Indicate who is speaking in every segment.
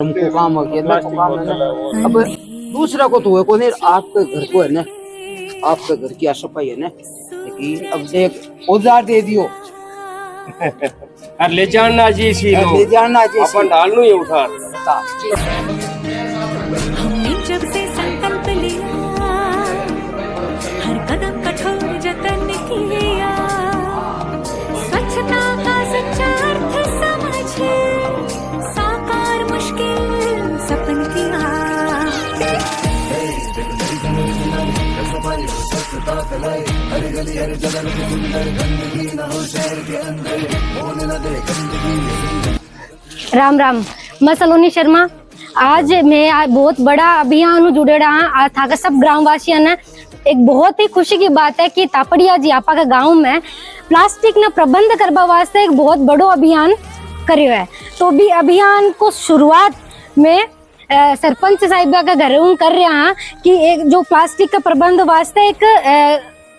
Speaker 1: हमको काम हो गया, मेरे को काम है ना। अब दूसरा को तो है को नहीं, आपके घर को है ना, आपके घर की सफाई है ना, लेकिन अब देख औजार दे दियो
Speaker 2: ले जाना जी सी
Speaker 1: ले जाना जी
Speaker 2: अपन डालनू ही उठा।
Speaker 3: हमने जब से संकल्प लिया, हर कदम कठोर जतन किया, स्वच्छता का सच्चा अर्थ समझे, साकार मुश्किल सपन किया।
Speaker 4: राम राम, मैं सलोनी शर्मा। आज मैं बहुत बड़ा अभियान जुड़े रहा आज था सब ग्रामवासियों ने। एक बहुत ही खुशी की बात है कि तापड़िया जी आपा के गांव में प्लास्टिक न प्रबंध करवा वास्ते एक बहुत बड़ो अभियान करियो है। तो भी अभियान को शुरुआत में सरपंच साहिबा का घर कर रहे हैं कि एक जो प्लास्टिक का प्रबंध वास्ते एक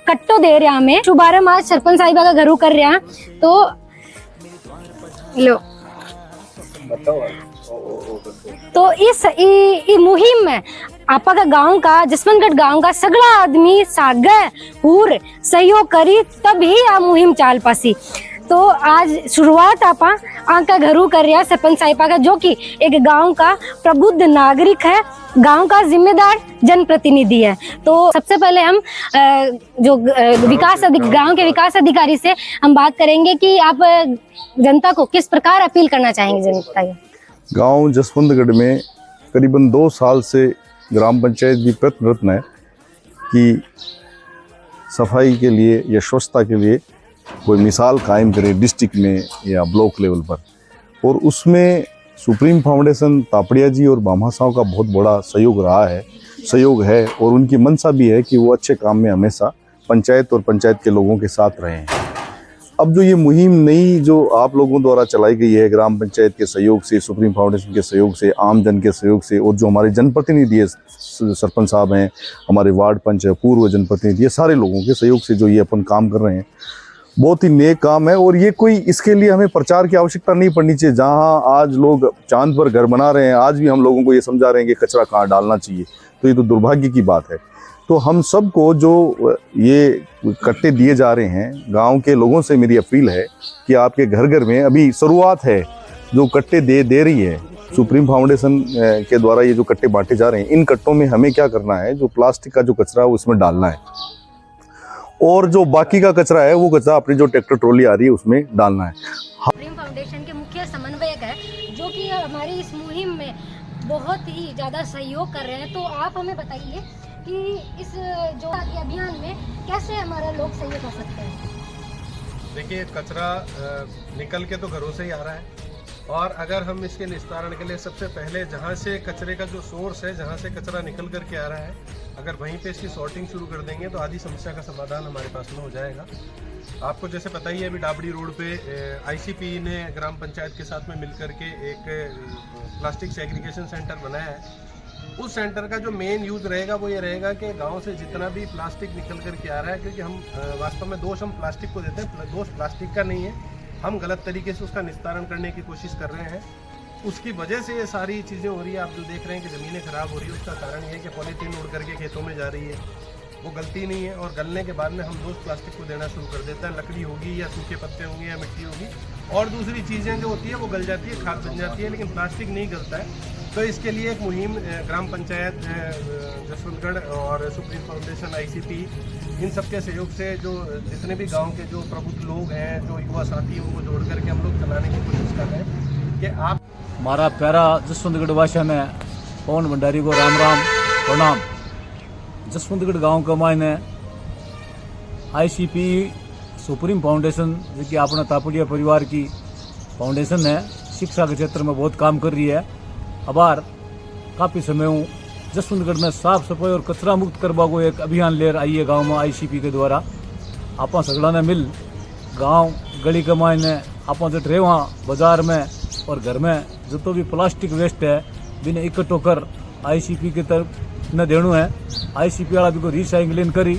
Speaker 4: कट्टो दे रहे हैं हमें। शुभारंभ आज सरपंच साहिबा का घर कर रहे हैं। तो लो तो इस मुहिम में आपा का गांव का जसवंतगढ़ गांव का सगला आदमी सागे पूर सहयोग करी तभी आ मुहिम चाल पासी। तो आज शुरुआत आपा आंका घरू कर रहा सरपंच साहिबा का, जो कि एक गांव का प्रबुद्ध नागरिक है, गांव का जिम्मेदार जनप्रतिनिधि है। तो सबसे पहले हम जो गांव के विकास अधिकारी से हम बात करेंगे कि आप जनता को किस प्रकार अपील करना चाहेंगे। जनता
Speaker 5: गांव जसवंतगढ़ में करीबन 2 साल से ग्राम पंचायत भी प्रयत्नरत है कि सफाई के लिए या स्वच्छता के लिए कोई मिसाल कायम करे डिस्ट्रिक्ट में या ब्लॉक लेवल पर। और उसमें सुप्रीम फाउंडेशन तापड़िया जी और बामा साहब का बहुत बड़ा सहयोग है और उनकी मंशा भी है कि वो अच्छे काम में हमेशा पंचायत और पंचायत के लोगों के साथ रहें। अब जो ये मुहिम नई जो आप लोगों द्वारा चलाई गई है, ग्राम पंचायत के सहयोग से, सुप्रीम फाउंडेशन के सहयोग से, आम जन के सहयोग से, और जो हमारे जनप्रतिनिधि है, सरपंच साहब हैं, हमारे वार्ड पंच है, पूर्व जनप्रतिनिधि, ये सारे लोगों के सहयोग से जो ये अपन काम कर रहे हैं, बहुत ही नेक काम है। और ये कोई इसके लिए हमें प्रचार की आवश्यकता नहीं पड़नी चाहिए। जहाँ आज लोग चांद पर घर बना रहे हैं, आज भी हम लोगों को ये समझा रहे हैं कि कचरा कहाँ डालना चाहिए, तो ये तो दुर्भाग्य की बात है। तो हम सबको जो ये कट्टे दिए जा रहे हैं, गांव के लोगों से मेरी अपील है कि आपके घर घर में अभी शुरुआत है, जो कट्टे दे रही है सुप्रीम फाउंडेशन के द्वारा, ये जो कट्टे बांटे जा रहे हैं, इन कट्टों में हमें क्या करना है, जो प्लास्टिक का जो कचरा है उसमें डालना है, और जो बाकी का कचरा है वो कचरा अपनी जो ट्रैक्टर ट्रॉली आ रही है उसमें डालना है।
Speaker 4: सुप्रीम फाउंडेशन के मुख्य समन्वयक है, जो कि हमारी इस मुहिम में बहुत ही ज़्यादा सहयोग कर रहे हैं। तो आप हमें बताइए कि इस जो अभियान में कैसे हमारा लोग सहयोग कर सकते हैं।
Speaker 6: देखिए, कचरा निकल के तो घरों से ही आ रहा है, और अगर हम इसके निस्तारण के लिए सबसे पहले जहाँ से कचरे का जो सोर्स है, जहाँ से कचरा निकल करके आ रहा है, अगर वहीं पे इसकी सॉर्टिंग शुरू कर देंगे तो आधी समस्या का समाधान हमारे पास में हो जाएगा। आपको जैसे पता ही है, अभी डाबड़ी रोड पे आईसीपी ने ग्राम पंचायत के साथ में मिलकर के एक प्लास्टिक सेग्रीगेशन सेंटर बनाया है। उस सेंटर का जो मेन यूज रहेगा वो ये रहेगा कि गांव से जितना भी प्लास्टिक निकल करके आ रहा है, क्योंकि हम वास्तव में दोष हम प्लास्टिक को देते हैं, दोष प्लास्टिक का नहीं है, हम गलत तरीके से उसका निस्तारण करने की कोशिश कर रहे हैं, उसकी वजह से ये सारी चीज़ें हो रही है। आप जो देख रहे हैं कि ज़मीनें खराब हो रही है, उसका कारण ये है कि पॉलीथीन उड़ करके खेतों में जा रही है, वो गलती नहीं है, और गलने के बाद में हम दोस्त प्लास्टिक को देना शुरू कर देते हैं। लकड़ी होगी या सूखे पत्ते होंगे या मिट्टी होगी, और दूसरी चीज़ें जो होती है वो गल जाती है, खाद बन जाती है, लेकिन प्लास्टिक नहीं गलता है। तो इसके लिए एक मुहिम ग्राम पंचायत जसवंतगढ़ और सुप्रीम फाउंडेशन, आईसीपी, इन सब के सहयोग से जो जितने भी गांव के जो प्रबुद्ध लोग हैं, जो युवा साथी हैं, उनको जोड़ करके हम लोग चलाने की कोशिश कर रहे हैं कि आप
Speaker 7: मारा प्यारा जसवंतगढ़ वासिया ने पवन भंडारी को राम राम प्रणाम। जसवंतगढ़ गांव का मायने आईसीपी सुप्रीम फाउंडेशन, जो कि अपना तापड़िया परिवार की फाउंडेशन है, शिक्षा के क्षेत्र में बहुत काम कर रही है। अबार काफ़ी समय हूँ जसवंतगढ़ में साफ सफाई और कचरा मुक्त करवा को एक अभियान ले आई है गाँव में आईसीपी के द्वारा। आप सगला ने मिल गाँव गली के मायने आप जो रहे वहाँ बाजार में और घर में जो तो भी प्लास्टिक वेस्ट है बिना इकट्ठो कर आईसीपी की तरफ न देणु है। आईसीपी वाला भी को रिसाइकलिंग करी,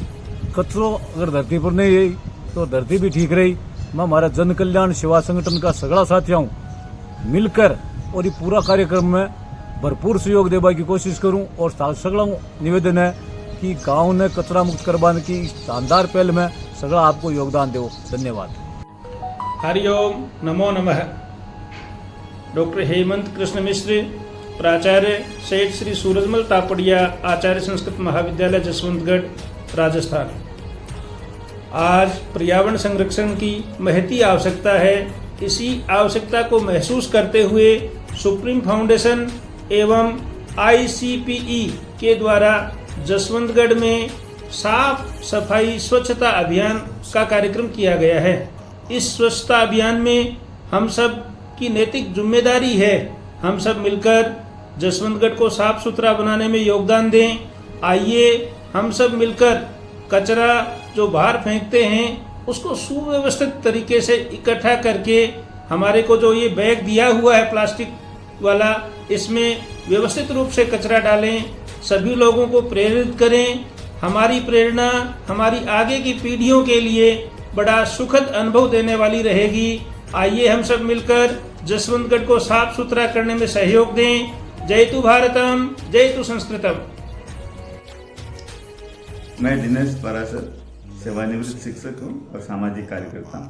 Speaker 7: कचरो अगर धरती पर नहीं रही तो धरती भी ठीक रही। मैं हमारा जन कल्याण सेवा संगठन का सगड़ा साथियों मिलकर और ये पूरा कार्यक्रम में भरपूर सहयोग देवा की कोशिश करूं। और सगला निवेदन है कि गांव ने कचरा मुक्त करवाने की शानदार पहल में सगला आपको योगदान दो। धन्यवाद।
Speaker 8: हरिओम, नमो नमः। डॉक्टर हेमंत कृष्ण मिश्र, प्राचार्य सेठ श्री सूरजमल तापड़िया, आचार्य संस्कृत महाविद्यालय जसवंतगढ़, राजस्थान। आज पर्यावरण संरक्षण की महती आवश्यकता है। इसी आवश्यकता को महसूस करते हुए सुप्रीम फाउंडेशन एवं ICPE के द्वारा जसवंतगढ़ में साफ सफाई स्वच्छता अभियान का कार्यक्रम किया गया है। इस स्वच्छता अभियान में हम सब की नैतिक जिम्मेदारी है। हम सब मिलकर जसवंतगढ़ को साफ सुथरा बनाने में योगदान दें। आइए हम सब मिलकर कचरा जो बाहर फेंकते हैं उसको सुव्यवस्थित तरीके से इकट्ठा करके हमारे को जो ये बैग दिया हुआ है प्लास्टिक वाला, इसमें व्यवस्थित रूप से कचरा डालें। सभी लोगों को प्रेरित करें। हमारी प्रेरणा हमारी आगे की पीढ़ियों के लिए बड़ा सुखद अनुभव देने वाली रहेगी। आइए हम सब मिलकर जसवंतगढ़ को साफ सुथरा करने में सहयोग दें। जय तु भारतम, जय तु संस्कृतम।
Speaker 9: मैं दिनेश पराशर, सेवानिवृत्त शिक्षक हूँ और सामाजिक कार्यकर्ता हूँ।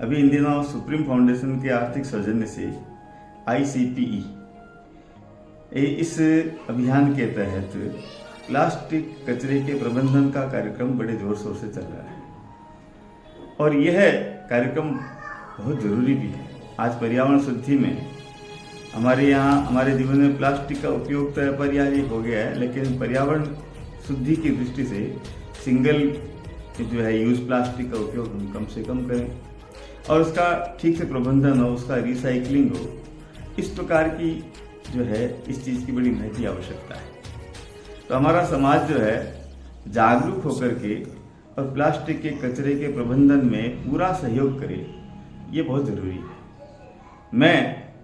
Speaker 9: अभी इन दिनों सुप्रीम फाउंडेशन के आर्थिक सौजन्य से ICPE इस अभियान के तहत प्लास्टिक कचरे के प्रबंधन का कार्यक्रम बड़े जोर शोर से चल रहा है और यह कार्यक्रम बहुत जरूरी भी है। आज पर्यावरण शुद्धि में हमारे यहाँ हमारे जीवन में प्लास्टिक का उपयोग तो अपरिहार्य हो गया है, लेकिन पर्यावरण शुद्धि की दृष्टि से सिंगल जो है यूज प्लास्टिक का उपयोग हम कम से कम करें और उसका ठीक से प्रबंधन हो, उसका रिसाइकलिंग हो। इस प्रकार की जो है इस चीज़ की बड़ी महती आवश्यकता है। तो हमारा समाज जो है जागरूक होकर के और प्लास्टिक के कचरे के प्रबंधन में पूरा सहयोग करे, ये बहुत ज़रूरी है। मैं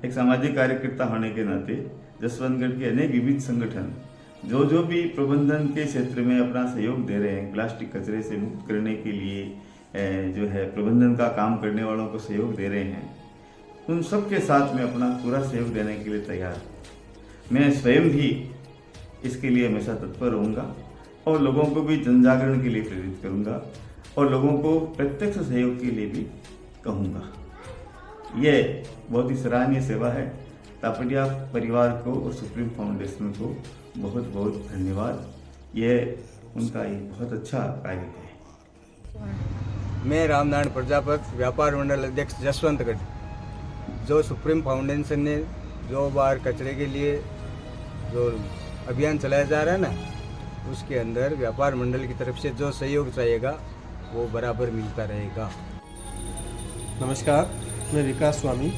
Speaker 9: एक सामाजिक कार्यकर्ता होने के नाते जसवंतगढ़ के अनेक विविध संगठन जो भी प्रबंधन के क्षेत्र में अपना सहयोग दे रहे हैं, प्लास्टिक कचरे से मुक्त करने के लिए जो है प्रबंधन का काम करने वालों को सहयोग दे रहे हैं, उन सब के साथ में अपना पूरा सहयोग देने के लिए तैयार हूँ। मैं स्वयं भी इसके लिए हमेशा तत्पर रहूँगा और लोगों को भी जन जागरण के लिए प्रेरित करूँगा और लोगों को प्रत्यक्ष सहयोग के लिए भी कहूँगा। ये बहुत ही सराहनीय सेवा है। तापड़िया परिवार को और सुप्रीम फाउंडेशन को बहुत बहुत धन्यवाद। ये उनका एक बहुत अच्छा कार्य है।
Speaker 10: मैं रामनारायण प्रजापत, व्यापार मंडल अध्यक्ष जसवंतगढ़। जो सुप्रीम फाउंडेशन ने जो बार कचरे के लिए जो अभियान चलाया जा रहा है ना, उसके अंदर व्यापार मंडल की तरफ से जो सहयोग चाहिएगा वो बराबर मिलता रहेगा।
Speaker 6: नमस्कार, मैं विकास स्वामी,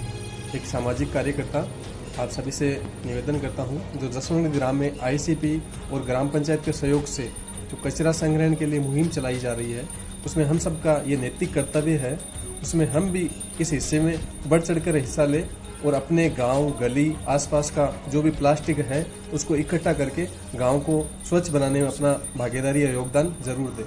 Speaker 6: एक सामाजिक कार्यकर्ता। आप सभी से निवेदन करता हूं, जो जसवंतगढ़ ग्राम में ICP और ग्राम पंचायत के सहयोग से जो कचरा संग्रहण के लिए मुहिम चलाई जा रही है, उसमें हम सबका ये नैतिक कर्तव्य है, उसमें हम भी इस हिस्से में बढ़ चढ़कर हिस्सा लें और अपने गांव, गली, आसपास का जो भी प्लास्टिक है उसको इकट्ठा करके गांव को स्वच्छ बनाने में अपना भागीदारी या योगदान जरूर दें।